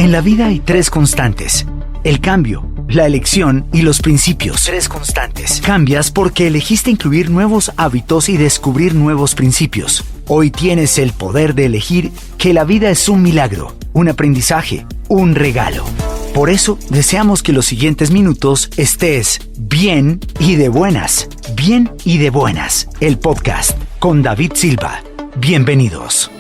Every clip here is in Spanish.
En la vida hay 3 constantes: el cambio, la elección y los principios. 3 constantes. Cambias porque elegiste incluir nuevos hábitos y descubrir nuevos principios. Hoy tienes el poder de elegir que la vida es un milagro, un aprendizaje, un regalo. Por eso, deseamos que los siguientes minutos estés bien y de buenas. Bien y de buenas. El podcast con David Silva. Bienvenidos.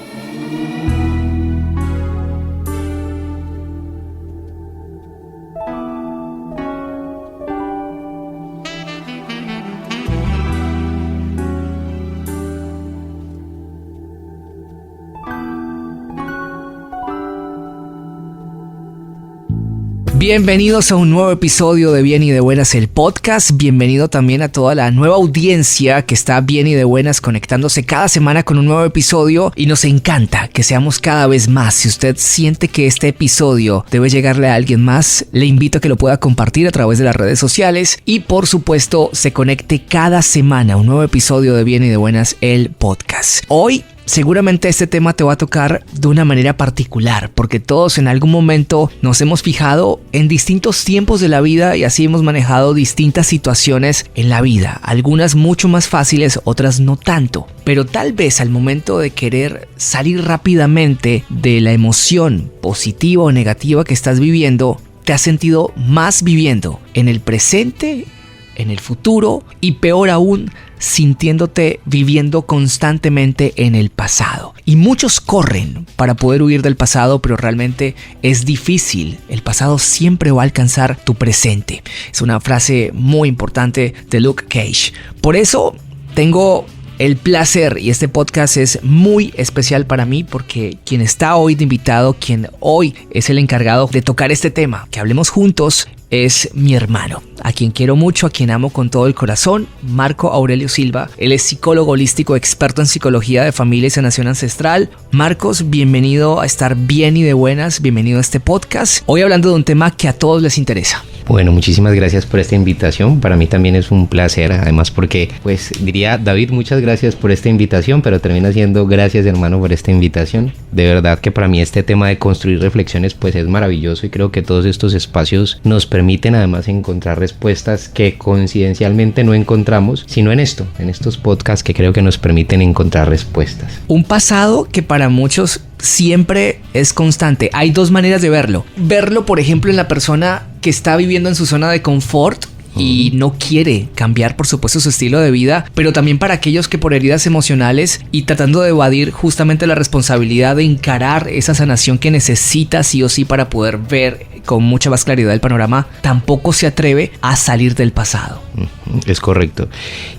Bienvenidos a un nuevo episodio de Bien y de Buenas, el podcast. Bienvenido también a toda la nueva audiencia que está bien y de buenas conectándose cada semana con un nuevo episodio, y nos encanta que seamos cada vez más. Si usted siente que este episodio debe llegarle a alguien más, le invito a que lo pueda compartir a través de las redes sociales y por supuesto se conecte cada semana a un nuevo episodio de Bien y de Buenas, el podcast. Hoy seguramente este tema te va a tocar de una manera particular, porque todos en algún momento nos hemos fijado en distintos tiempos de la vida y así hemos manejado distintas situaciones en la vida, algunas mucho más fáciles, otras no tanto. Pero tal vez al momento de querer salir rápidamente de la emoción positiva o negativa que estás viviendo, te has sentido más viviendo en el presente, en el futuro y peor aún, sintiéndote viviendo constantemente en el pasado. Y muchos corren para poder huir del pasado, pero realmente es difícil. El pasado siempre va a alcanzar tu presente. Es una frase muy importante de Luke Cage. Por eso tengo el placer, y este podcast es muy especial para mí porque quien está hoy de invitado, quien hoy es el encargado de tocar este tema, que hablemos juntos, es mi hermano, a quien quiero mucho, a quien amo con todo el corazón, Marco Aurelio Silva. Él es psicólogo holístico, experto en psicología de familia y sanación ancestral. Marcos, bienvenido a estar bien y de buenas, bienvenido a este podcast. Hoy hablando de un tema que a todos les interesa. Bueno, muchísimas gracias por esta invitación. Para mí también es un placer, además porque, diría David, muchas gracias por esta invitación, pero termina siendo gracias, hermano, por esta invitación. De verdad que para mí este tema de construir reflexiones es maravilloso, y creo que todos estos espacios nos permiten además encontrar respuestas que coincidencialmente no encontramos, sino en estos podcasts que creo que nos permiten encontrar respuestas. Un pasado que para muchos siempre es constante. Hay 2 maneras de verlo. Verlo, por ejemplo, en la persona que está viviendo en su zona de confort y no quiere cambiar, por supuesto, su estilo de vida, pero también para aquellos que por heridas emocionales y tratando de evadir justamente la responsabilidad de encarar esa sanación que necesita sí o sí para poder ver con mucha más claridad el panorama, tampoco se atreve a salir del pasado. Es correcto.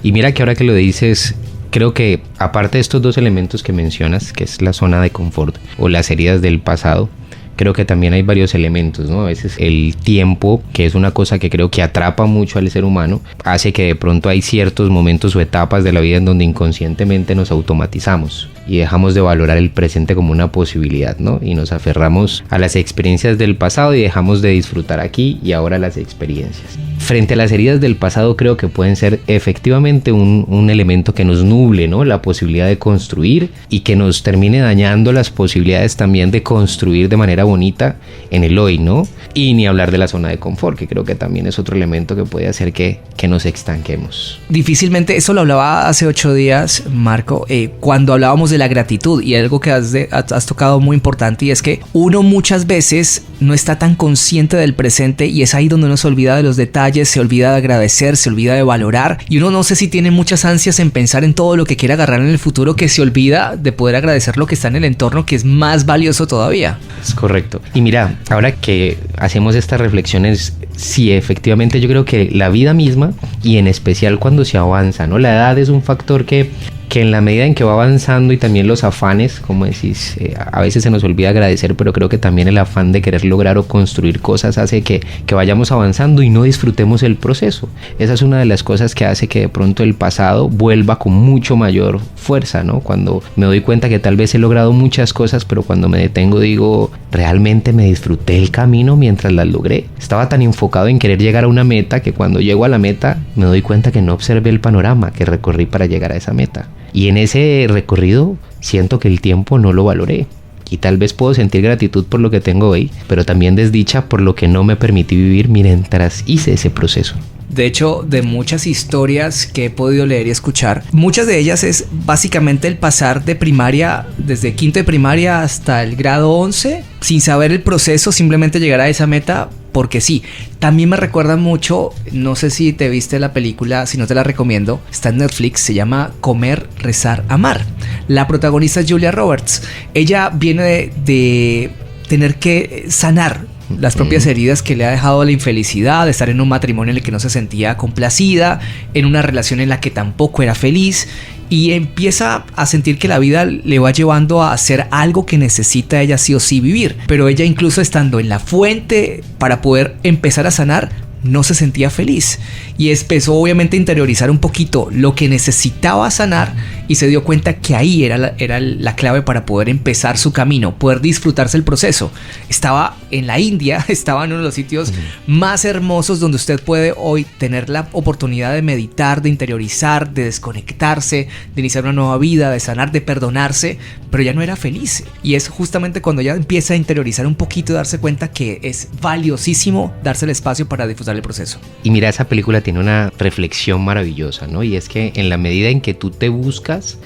Y mira que ahora que lo dices, creo que aparte de estos 2 elementos que mencionas, que es la zona de confort o las heridas del pasado, creo que también hay varios elementos, ¿no? A veces el tiempo, que es una cosa que creo que atrapa mucho al ser humano, hace que de pronto hay ciertos momentos o etapas de la vida en donde inconscientemente nos automatizamos y dejamos de valorar el presente como una posibilidad, ¿no? Y nos aferramos a las experiencias del pasado y dejamos de disfrutar aquí y ahora las experiencias. Frente a las heridas del pasado, creo que pueden ser efectivamente un elemento que nos nuble, ¿no? La posibilidad de construir y que nos termine dañando las posibilidades también de construir de manera bonita en el hoy, ¿no? Y ni hablar de la zona de confort, que creo que también es otro elemento que puede hacer que nos estanquemos. Difícilmente, eso lo hablaba hace 8 días, Marco, cuando hablábamos de la gratitud, y algo que has tocado muy importante, y es que uno muchas veces no está tan consciente del presente, y es ahí donde uno se olvida de los detalles, se olvida de agradecer, se olvida de valorar, y uno no sé si tiene muchas ansias en pensar en todo lo que quiere agarrar en el futuro, que se olvida de poder agradecer lo que está en el entorno, que es más valioso todavía. Es correcto. Y mira, ahora que hacemos estas reflexiones, sí, efectivamente yo creo que la vida misma, y en especial cuando se avanza, ¿no? La edad es un factor que en la medida en que va avanzando, y también los afanes, como decís, a veces se nos olvida agradecer, pero creo que también el afán de querer lograr o construir cosas hace que vayamos avanzando y no disfrutemos el proceso. Esa es una de las cosas que hace que de pronto el pasado vuelva con mucho mayor fuerza, ¿no? Cuando me doy cuenta que tal vez he logrado muchas cosas, pero cuando me detengo digo, ¿realmente me disfruté el camino mientras las logré? Estaba tan enfocado en querer llegar a una meta que cuando llego a la meta me doy cuenta que no observé el panorama que recorrí para llegar a esa meta. Y en ese recorrido siento que el tiempo no lo valoré. Y tal vez puedo sentir gratitud por lo que tengo hoy, pero también desdicha por lo que no me permití vivir mientras hice ese proceso. De hecho, de muchas historias que he podido leer y escuchar, muchas de ellas es básicamente el pasar de primaria, desde quinto de primaria hasta el grado 11, sin saber el proceso, simplemente llegar a esa meta porque sí. También me recuerda mucho, no sé si te viste la película, si no te la recomiendo, está en Netflix, se llama Comer, Rezar, Amar. La protagonista es Julia Roberts. Ella viene de tener que sanar las propias heridas que le ha dejado la infelicidad de estar en un matrimonio en el que no se sentía complacida, en una relación en la que tampoco era feliz, y empieza a sentir que la vida le va llevando a hacer algo que necesita ella sí o sí vivir. Pero ella, incluso estando en la fuente para poder empezar a sanar, no se sentía feliz y empezó obviamente a interiorizar un poquito lo que necesitaba sanar y se dio cuenta que ahí era la clave para poder empezar su camino, poder disfrutarse el proceso. Estaba en la India, estaba en uno de los sitios más hermosos donde usted puede hoy tener la oportunidad de meditar, de interiorizar, de desconectarse, de iniciar una nueva vida, de sanar, de perdonarse, pero ya no era feliz. Y es justamente cuando ella empieza a interiorizar un poquito y darse cuenta que es valiosísimo darse el espacio para disfrutar el proceso. Y mira, esa película tiene una reflexión maravillosa, ¿no? Y es que en la medida en que tú te buscas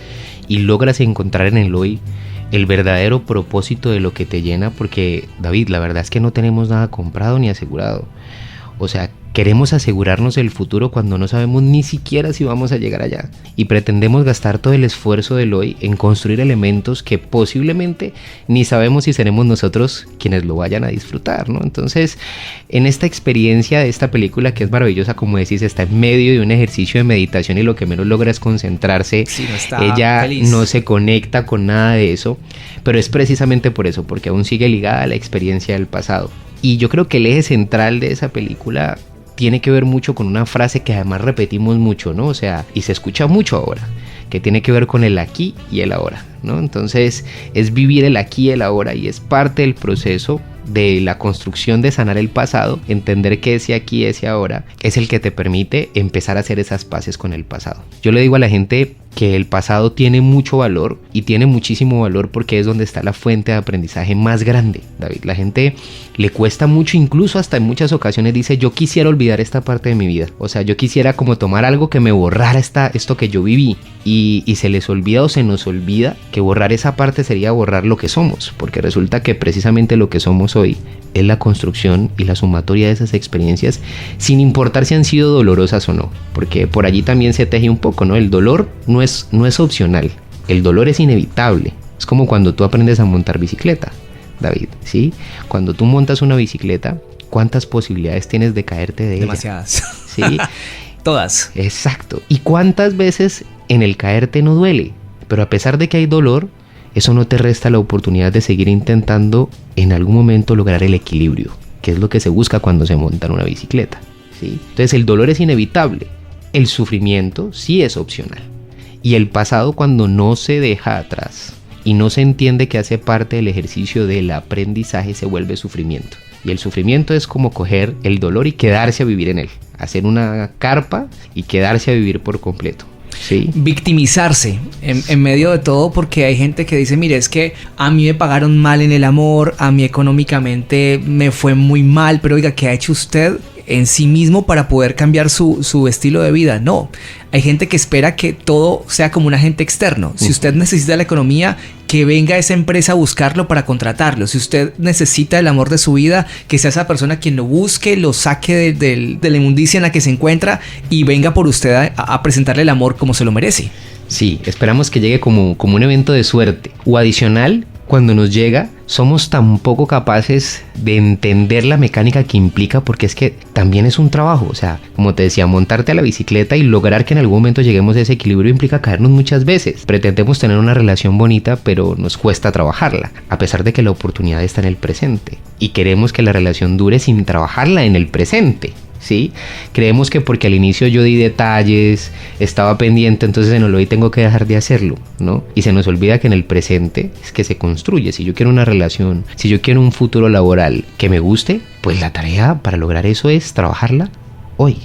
y logras encontrar en el hoy el verdadero propósito de lo que te llena, porque David, la verdad es que no tenemos nada comprado ni asegurado. O sea, queremos asegurarnos el futuro cuando no sabemos ni siquiera si vamos a llegar allá. Y pretendemos gastar todo el esfuerzo del hoy en construir elementos que posiblemente ni sabemos si seremos nosotros quienes lo vayan a disfrutar, ¿no? Entonces, en esta experiencia de esta película, que es maravillosa, como decís, está en medio de un ejercicio de meditación y lo que menos logra es concentrarse. Sí, no está ella feliz. no se conecta con nada de eso, pero es precisamente por eso, porque aún sigue ligada a la experiencia del pasado. Y yo creo que el eje central de esa película tiene que ver mucho con una frase que además repetimos mucho, ¿no? O sea, y se escucha mucho ahora, que tiene que ver con el aquí y el ahora, ¿no? Entonces, es vivir el aquí y el ahora y es parte del proceso de la construcción de sanar el pasado, entender que ese aquí, ese ahora, es el que te permite empezar a hacer esas paces con el pasado. Yo le digo a la gente que el pasado tiene mucho valor y tiene muchísimo valor porque es donde está la fuente de aprendizaje más grande, David. La gente le cuesta mucho, incluso hasta en muchas ocasiones dice, yo quisiera olvidar esta parte de mi vida. O sea, yo quisiera como tomar algo que me borrara esto que yo viví. Y se les olvida o se nos olvida que borrar esa parte sería borrar lo que somos, porque resulta que precisamente lo que somos hoy es la construcción y la sumatoria de esas experiencias, sin importar si han sido dolorosas o no, porque por allí también se teje un poco, ¿no? El dolor no es opcional, el dolor es inevitable. Es como cuando tú aprendes a montar bicicleta, David, ¿sí? Cuando tú montas una bicicleta, ¿cuántas posibilidades tienes de caerte de ella? Demasiadas. ¿Sí? Todas. Exacto. ¿Y cuántas veces en el caerte no duele? Pero a pesar de que hay dolor, eso no te resta la oportunidad de seguir intentando en algún momento lograr el equilibrio, que es lo que se busca cuando se monta en una bicicleta, ¿sí? Entonces el dolor es inevitable, el sufrimiento sí es opcional. Y el pasado, cuando no se deja atrás y no se entiende que hace parte del ejercicio del aprendizaje, se vuelve sufrimiento. Y el sufrimiento es como coger el dolor y quedarse a vivir en él, hacer una carpa y quedarse a vivir por completo. Sí. Victimizarse en medio de todo, porque hay gente que dice, mire, es que a mí me pagaron mal en el amor, a mí económicamente me fue muy mal, pero oiga, ¿qué ha hecho usted en sí mismo para poder cambiar su estilo de vida? No, hay gente que espera que todo sea como un agente externo. Si usted necesita la economía, que venga esa empresa a buscarlo para contratarlo. Si usted necesita el amor de su vida, que sea esa persona quien lo busque, lo saque de la inmundicia en la que se encuentra y venga por usted a presentarle el amor como se lo merece. Sí, esperamos que llegue como un evento de suerte. O adicional, cuando nos llega, somos tan poco capaces de entender la mecánica que implica, porque es que también es un trabajo. O sea, como te decía, montarte a la bicicleta y lograr que en algún momento lleguemos a ese equilibrio implica caernos muchas veces. Pretendemos tener una relación bonita, pero nos cuesta trabajarla, a pesar de que la oportunidad está en el presente. Y queremos que la relación dure sin trabajarla en el presente. ¿Sí? Creemos que porque al inicio yo di detalles, estaba pendiente, entonces en el hoy tengo que dejar de hacerlo, ¿no? Y se nos olvida que en el presente es que se construye. Si yo quiero una relación, si yo quiero un futuro laboral que me guste, pues la tarea para lograr eso es trabajarla hoy.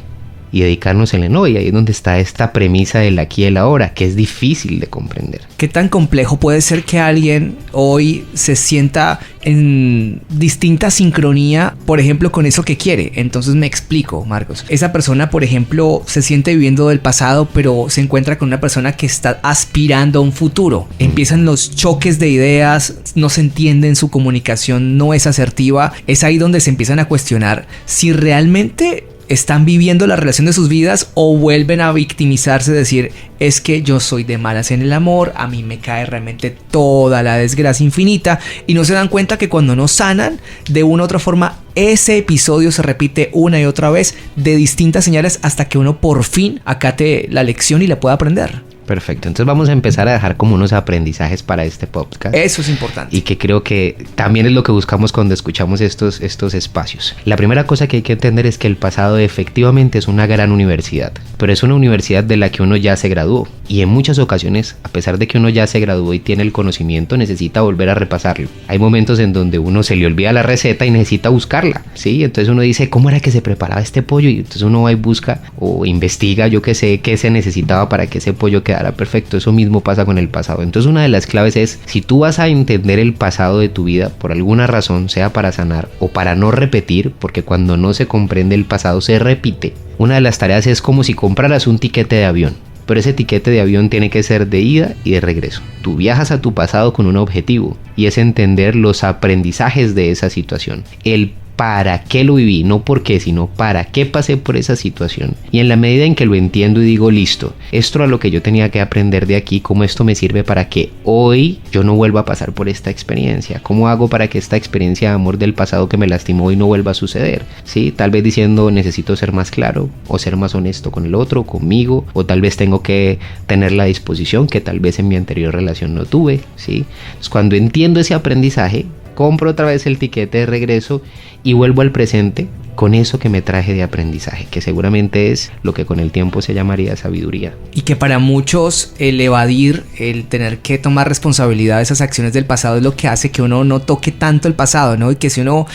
y dedicarnos en el no. Y ahí es donde está esta premisa del aquí y el ahora, que es difícil de comprender. ¿Qué tan complejo puede ser que alguien hoy se sienta en distinta sincronía, por ejemplo, con eso que quiere? Entonces me explico, Marcos. Esa persona, por ejemplo, se siente viviendo del pasado, pero se encuentra con una persona que está aspirando a un futuro. Empiezan los choques de ideas, no se entienden, su comunicación no es asertiva. Es ahí donde se empiezan a cuestionar si realmente están viviendo la relación de sus vidas o vuelven a victimizarse, decir, es que yo soy de malas en el amor, a mí me cae realmente toda la desgracia infinita, y no se dan cuenta que cuando no sanan, de una u otra forma, ese episodio se repite una y otra vez de distintas señales hasta que uno por fin acate la lección y la pueda aprender. Perfecto, entonces vamos a empezar a dejar como unos aprendizajes para este podcast. Eso es importante. Y que creo que también es lo que buscamos cuando escuchamos estos espacios. La primera cosa que hay que entender es que el pasado efectivamente es una gran universidad, pero es una universidad de la que uno ya se graduó. Y en muchas ocasiones, a pesar de que uno ya se graduó y tiene el conocimiento, necesita volver a repasarlo. Hay momentos en donde uno se le olvida la receta y necesita buscarla, ¿sí? Entonces uno dice, ¿cómo era que se preparaba este pollo? Y entonces uno va y busca o investiga, yo qué sé, qué se necesitaba para que ese pollo quedara perfecto. Eso mismo pasa con el pasado. Entonces una de las claves es, si tú vas a entender el pasado de tu vida por alguna razón, sea para sanar o para no repetir, porque cuando no se comprende el pasado se repite, una de las tareas es como si compraras un tiquete de avión. Pero ese tiquete de avión tiene que ser de ida y de regreso. Tú viajas a tu pasado con un objetivo, y es entender los aprendizajes de esa situación. El para qué lo viví, no por qué, sino para qué pasé por esa situación. Y en la medida en que lo entiendo y digo, listo, esto era lo que yo tenía que aprender de aquí, cómo esto me sirve para que hoy yo no vuelva a pasar por esta experiencia. ¿Cómo hago para que esta experiencia de amor del pasado que me lastimó hoy no vuelva a suceder? ¿Sí? Tal vez diciendo, necesito ser más claro, o ser más honesto con el otro, conmigo, o tal vez tengo que tener la disposición que tal vez en mi anterior relación no tuve, ¿sí? Entonces, cuando entiendo ese aprendizaje, compro otra vez el tiquete de regreso y vuelvo al presente con eso que me traje de aprendizaje, que seguramente es lo que con el tiempo se llamaría sabiduría. Y que para muchos el evadir, el tener que tomar responsabilidad de esas acciones del pasado es lo que hace que uno no toque tanto el pasado, ¿no? Y que si uno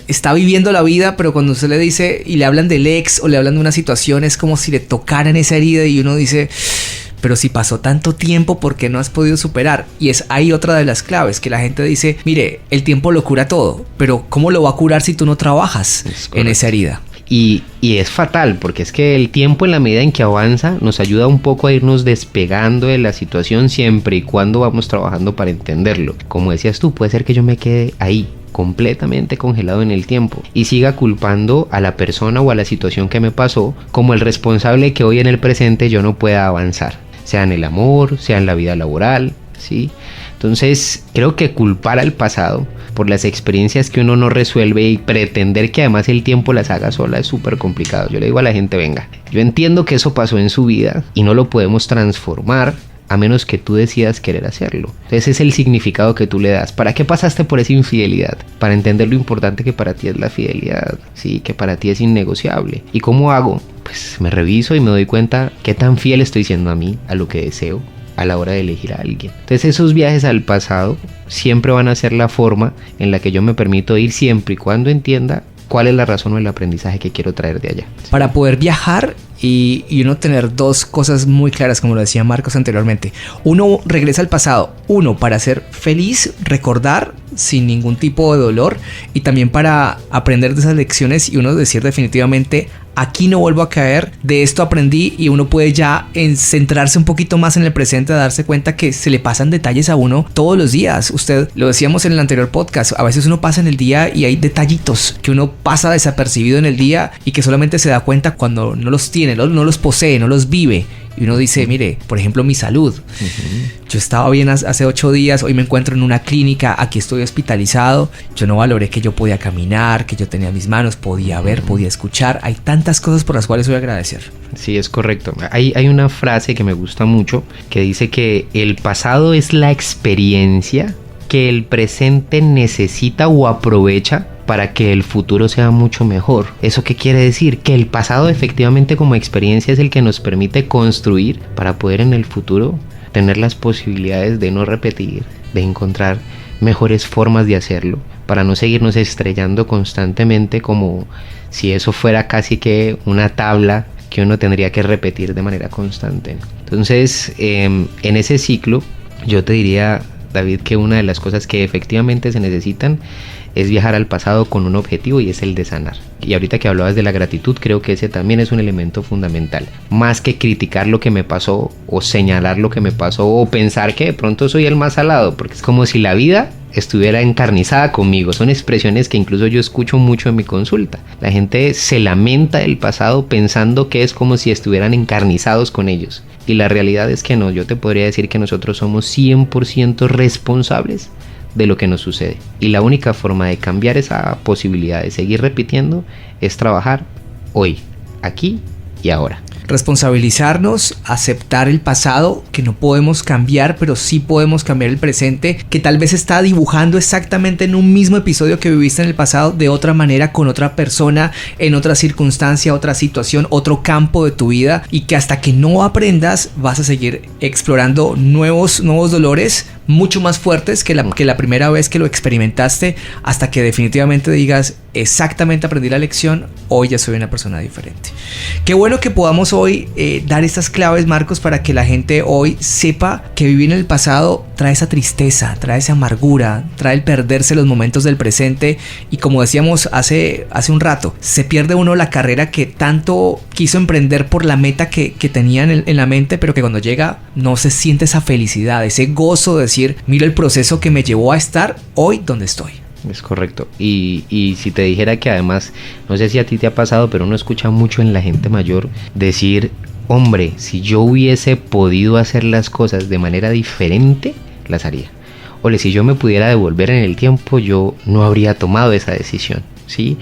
está viviendo la vida, pero cuando usted le dice y le hablan del ex o le hablan de una situación, es como si le tocaran esa herida y uno dice, pero si pasó tanto tiempo, ¿por qué no has podido superar? Y es ahí otra de las claves, que la gente dice, mire, el tiempo lo cura todo, pero ¿cómo lo va a curar si tú no trabajas en esa herida? Y es fatal, porque es que el tiempo, en la medida en que avanza, nos ayuda un poco a irnos despegando de la situación, siempre y cuando vamos trabajando para entenderlo. Como decías tú, puede ser que yo me quede ahí, completamente congelado en el tiempo, y siga culpando a la persona o a la situación que me pasó como el responsable que hoy en el presente yo no pueda avanzar, sea en el amor, sea en la vida laboral, ¿sí? Entonces creo que culpar al pasado por las experiencias que uno no resuelve y pretender que además el tiempo las haga sola es súper complicado. Yo le digo a la gente, venga, yo entiendo que eso pasó en su vida y no lo podemos transformar a menos que tú decidas querer hacerlo. Ese es el significado que tú le das. ¿Para qué pasaste por esa infidelidad? Para entender lo importante que para ti es la fidelidad, ¿sí? Que para ti es innegociable. ¿Y cómo hago? Pues me reviso y me doy cuenta qué tan fiel estoy siendo a mí, a lo que deseo, a la hora de elegir a alguien. Entonces esos viajes al pasado siempre van a ser la forma en la que yo me permito ir, siempre y cuando entienda cuál es la razón o el aprendizaje que quiero traer de allá. Para poder viajar y uno tener dos cosas muy claras, como lo decía Marcos anteriormente. Uno regresa al pasado, uno para ser feliz, recordar sin ningún tipo de dolor, y también para aprender de esas lecciones y uno decir definitivamente, aquí no vuelvo a caer, de esto aprendí, y uno puede ya centrarse un poquito más en el presente, a darse cuenta que se le pasan detalles a uno todos los días. Usted, lo decíamos en el anterior podcast, a veces uno pasa en el día y hay detallitos que uno pasa desapercibido en el día y que solamente se da cuenta cuando no los tiene, no los posee, no los vive. Y uno dice, mire, por ejemplo, mi salud. Yo estaba bien hace 8 días, hoy me encuentro en una clínica, aquí estoy hospitalizado. Yo no valoré que yo podía caminar, que yo tenía mis manos, podía ver, podía escuchar. Hay tantas cosas por las cuales voy a agradecer. Sí, es correcto. Hay una frase que me gusta mucho que dice que el pasado es la experiencia que el presente necesita o aprovecha para que el futuro sea mucho mejor. ¿Eso qué quiere decir? Que el pasado efectivamente como experiencia es el que nos permite construir para poder en el futuro tener las posibilidades de no repetir, de encontrar mejores formas de hacerlo, para no seguirnos estrellando constantemente como si eso fuera casi que una tabla que uno tendría que repetir de manera constante. Entonces, en ese ciclo, yo te diría, David, que una de las cosas que efectivamente se necesitan es viajar al pasado con un objetivo, y es el de sanar. Y ahorita que hablabas de la gratitud, creo que ese también es un elemento fundamental. Más que criticar lo que me pasó, o señalar lo que me pasó, o pensar que de pronto soy el más salado, porque es como si la vida estuviera encarnizada conmigo. Son expresiones que incluso yo escucho mucho en mi consulta. La gente se lamenta del pasado pensando que es como si estuvieran encarnizados con ellos. Y la realidad es que no. Yo te podría decir que nosotros somos 100% responsables de lo que nos sucede, y la única forma de cambiar esa posibilidad de seguir repitiendo es trabajar hoy, aquí y ahora. Responsabilizarnos, aceptar el pasado que no podemos cambiar, pero sí podemos cambiar el presente, que tal vez está dibujando exactamente en un mismo episodio que viviste en el pasado de otra manera, con otra persona, en otra circunstancia, otra situación, otro campo de tu vida, y que hasta que no aprendas vas a seguir explorando nuevos dolores mucho más fuertes que la primera vez que lo experimentaste, hasta que definitivamente digas: exactamente, aprendí la lección, hoy ya soy una persona diferente. Qué bueno que podamos hoy dar estas claves, Marcos, para que la gente hoy sepa que vivir en el pasado trae esa tristeza, trae esa amargura, trae el perderse los momentos del presente, y como decíamos hace un rato, se pierde uno la carrera que tanto quiso emprender por la meta que tenía en la mente, pero que cuando llega no se siente esa felicidad, ese gozo de decir: mira el proceso que me llevó a estar hoy donde estoy. Es correcto. Y si te dijera que además, no sé si a ti te ha pasado, pero uno escucha mucho en la gente mayor decir: hombre, si yo hubiese podido hacer las cosas de manera diferente, las haría. Ole, si yo me pudiera devolver en el tiempo, yo no habría tomado esa decisión, ¿sí?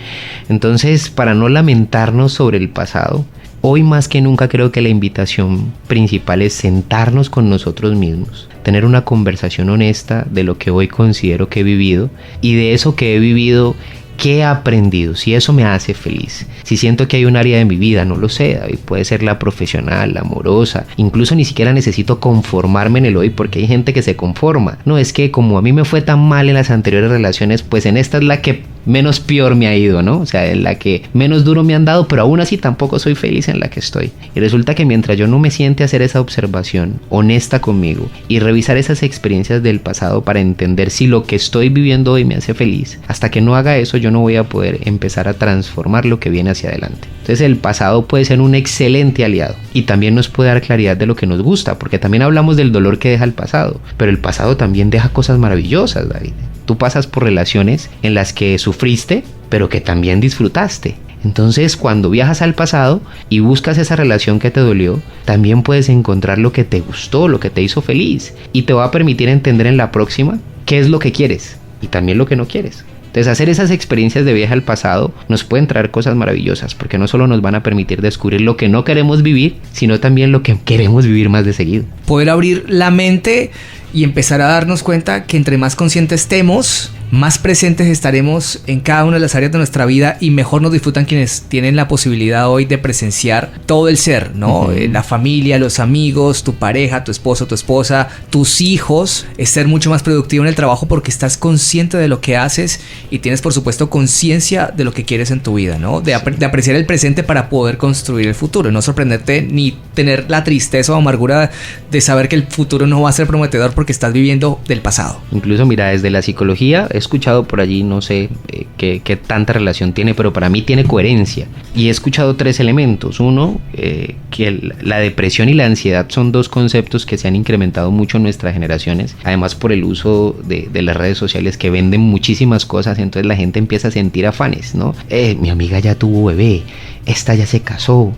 Entonces, para no lamentarnos sobre el pasado, hoy más que nunca creo que la invitación principal es sentarnos con nosotros mismos, tener una conversación honesta de lo que hoy considero que he vivido, y de eso que he vivido, ¿qué he aprendido? Si eso me hace feliz, si siento que hay un área de mi vida, no lo sé, David, puede ser la profesional, la amorosa, incluso ni siquiera necesito conformarme en el hoy, porque hay gente que se conforma. No, es que como a mí me fue tan mal en las anteriores relaciones, pues en esta es la que menos peor me ha ido, ¿no? O sea, en la que menos duro me han dado, pero aún así tampoco soy feliz en la que estoy. Y resulta que mientras yo no me siente a hacer esa observación honesta conmigo y revisar esas experiencias del pasado para entender si lo que estoy viviendo hoy me hace feliz, hasta que no haga eso, yo no voy a poder empezar a transformar lo que viene hacia adelante. Entonces el pasado puede ser un excelente aliado, y también nos puede dar claridad de lo que nos gusta, porque también hablamos del dolor que deja el pasado, pero el pasado también deja cosas maravillosas, David. Tú pasas por relaciones en las que sufriste, pero que también disfrutaste. Entonces, cuando viajas al pasado y buscas esa relación que te dolió, también puedes encontrar lo que te gustó, lo que te hizo feliz, y te va a permitir entender en la próxima qué es lo que quieres y también lo que no quieres. Entonces, hacer esas experiencias de viaje al pasado nos pueden traer cosas maravillosas, porque no solo nos van a permitir descubrir lo que no queremos vivir, sino también lo que queremos vivir más de seguido. Poder abrir la mente y empezar a darnos cuenta que entre más conscientes estemos, más presentes estaremos en cada una de las áreas de nuestra vida, y mejor nos disfrutan quienes tienen la posibilidad hoy de presenciar todo el ser, ¿no? La familia, los amigos, tu pareja, tu esposo, tu esposa, tus hijos. Es ser mucho más productivo en el trabajo porque estás consciente de lo que haces y tienes, por supuesto, conciencia de lo que quieres en tu vida, ¿no? De apreciar el presente para poder construir el futuro. No sorprenderte ni tener la tristeza o amargura de saber que el futuro no va a ser prometedor porque estás viviendo del pasado. Incluso, mira, desde la psicología he escuchado por allí, no sé qué tanta relación tiene, pero para mí tiene coherencia. Y he escuchado 3 elementos. Uno, que la depresión y la ansiedad son 2 conceptos que se han incrementado mucho en nuestras generaciones. Además, por el uso de las redes sociales que venden muchísimas cosas, entonces la gente empieza a sentir afanes, ¿no? Mi amiga ya tuvo bebé, esta ya se casó,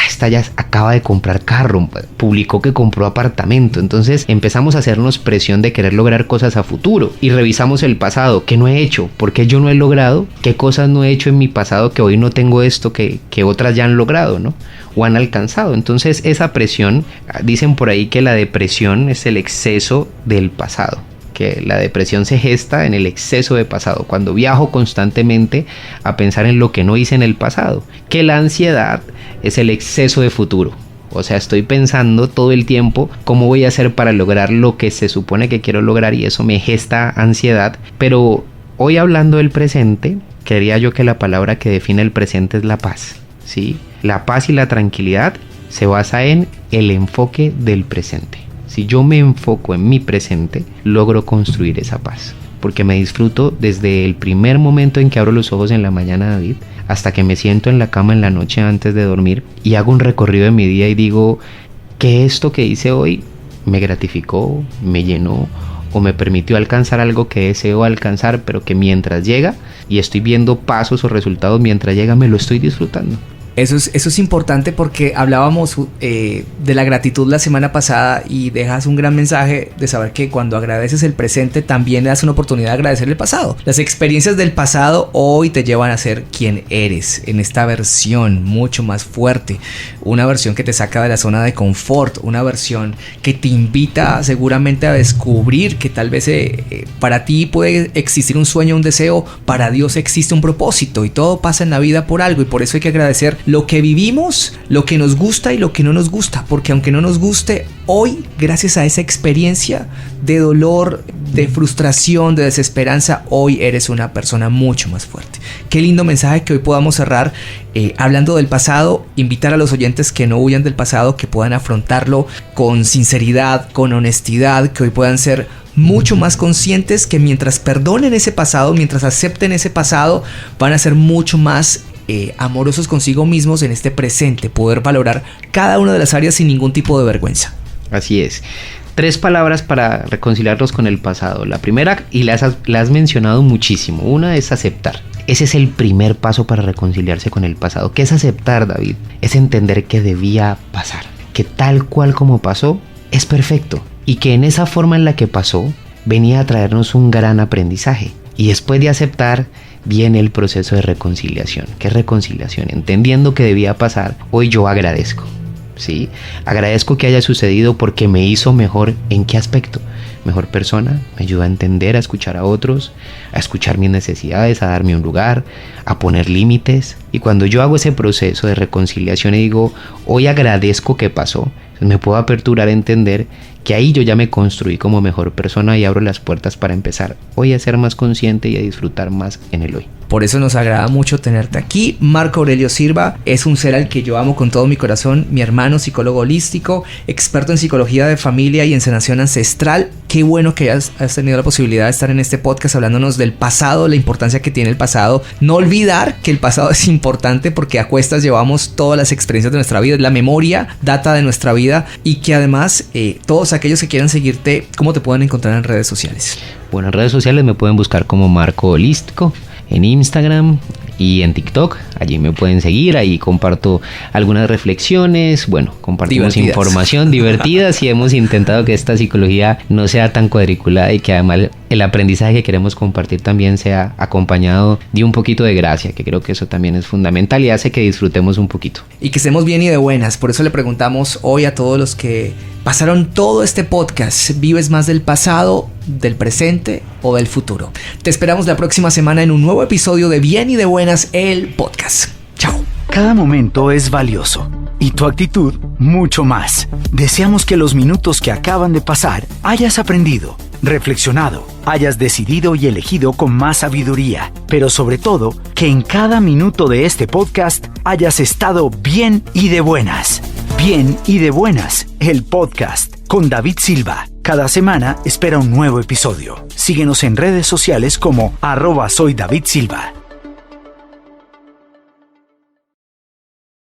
esta ya acaba de comprar carro, publicó que compró apartamento. Entonces empezamos a hacernos presión de querer lograr cosas a futuro, y revisamos el pasado. ¿Qué no he hecho? ¿Por qué yo no he logrado? ¿Qué cosas no he hecho en mi pasado que hoy no tengo esto que otras ya han logrado, ¿no? O han alcanzado. Entonces esa presión, dicen por ahí que la depresión es el exceso del pasado, que la depresión se gesta en el exceso de pasado, cuando viajo constantemente a pensar en lo que no hice en el pasado, que la ansiedad es el exceso de futuro, O sea, estoy pensando todo el tiempo cómo voy a hacer para lograr lo que se supone que quiero lograr y eso me gesta ansiedad. Pero hoy hablando del presente, creería yo que la palabra que define el presente es la paz, ¿sí? La paz y la tranquilidad se basa en el enfoque del presente. Si yo me enfoco en mi presente, logro construir esa paz. Porque me disfruto desde el primer momento en que abro los ojos en la mañana, David, hasta que me siento en la cama en la noche antes de dormir y hago un recorrido de mi día y digo que esto que hice hoy me gratificó, me llenó o me permitió alcanzar algo que deseo alcanzar, pero que mientras llega y estoy viendo pasos o resultados mientras llega, me lo estoy disfrutando. Eso es importante porque hablábamos de la gratitud la semana pasada y dejas un gran mensaje de saber que cuando agradeces el presente también le das una oportunidad de agradecer el pasado. Las experiencias del pasado hoy te llevan a ser quien eres en esta versión mucho más fuerte, una versión que te saca de la zona de confort, una versión que te invita seguramente a descubrir que tal vez para ti puede existir un sueño, un deseo, para Dios existe un propósito y todo pasa en la vida por algo y por eso hay que agradecer lo que vivimos, lo que nos gusta y lo que no nos gusta, porque aunque no nos guste, hoy, gracias a esa experiencia de dolor, de frustración, de desesperanza, hoy eres una persona mucho más fuerte. Qué lindo mensaje que hoy podamos cerrar hablando del pasado, invitar a los oyentes que no huyan del pasado, que puedan afrontarlo con sinceridad, con honestidad, que hoy puedan ser mucho más conscientes que mientras perdonen ese pasado, mientras acepten ese pasado, van a ser mucho más amorosos consigo mismos en este presente, poder valorar cada una de las áreas sin ningún tipo de vergüenza. Así es. 3 palabras para reconciliarnos con el pasado. La primera, y la has mencionado muchísimo, una es aceptar. Ese es el primer paso para reconciliarse con el pasado. ¿Qué es aceptar, David? Es entender que debía pasar, que tal cual como pasó es perfecto y que en esa forma en la que pasó venía a traernos un gran aprendizaje. Y después de aceptar viene el proceso de reconciliación. ¿Qué es reconciliación? Entendiendo que debía pasar, hoy yo agradezco, ¿sí? Agradezco que haya sucedido porque me hizo mejor. ¿En qué aspecto? Mejor persona, me ayuda a entender, a escuchar a otros, a escuchar mis necesidades, a darme un lugar, a poner límites. Y cuando yo hago ese proceso de reconciliación y digo, hoy agradezco que pasó, me puedo aperturar a entender que ahí yo ya me construí como mejor persona y abro las puertas para empezar hoy a ser más consciente y a disfrutar más en el hoy. Por eso nos agrada mucho tenerte aquí. Marco Aurelio Silva es un ser al que yo amo con todo mi corazón, mi hermano, psicólogo holístico, experto en psicología de familia y en sanación ancestral. Qué bueno que has tenido la posibilidad de estar en este podcast hablándonos del pasado, la importancia que tiene el pasado. No olvidar que el pasado es importante porque a cuestas llevamos todas las experiencias de nuestra vida. La memoria data de nuestra vida y que además todos aquellos que quieran seguirte, ¿cómo te pueden encontrar en redes sociales? Bueno, en redes sociales me pueden buscar como Marco Holístico en Instagram y en TikTok. Allí me pueden seguir, ahí comparto algunas reflexiones, bueno, compartimos información divertidas y hemos intentado que esta psicología no sea tan cuadriculada y que además el aprendizaje que queremos compartir también sea acompañado de un poquito de gracia, que creo que eso también es fundamental y hace que disfrutemos un poquito. Y que estemos bien y de buenas. Por eso le preguntamos hoy a todos los que pasaron todo este podcast, ¿vives más del pasado, del presente o del futuro? Te esperamos la próxima semana en un nuevo episodio de Bien y de Buenas, el podcast. Chao. Cada momento es valioso y tu actitud mucho más. Deseamos que los minutos que acaban de pasar hayas aprendido, reflexionado, hayas decidido y elegido con más sabiduría, pero sobre todo que en cada minuto de este podcast hayas estado bien y de buenas. Bien y de Buenas, el podcast con David Silva. Cada semana espera un nuevo episodio. Síguenos en redes sociales como @soydavidsilva.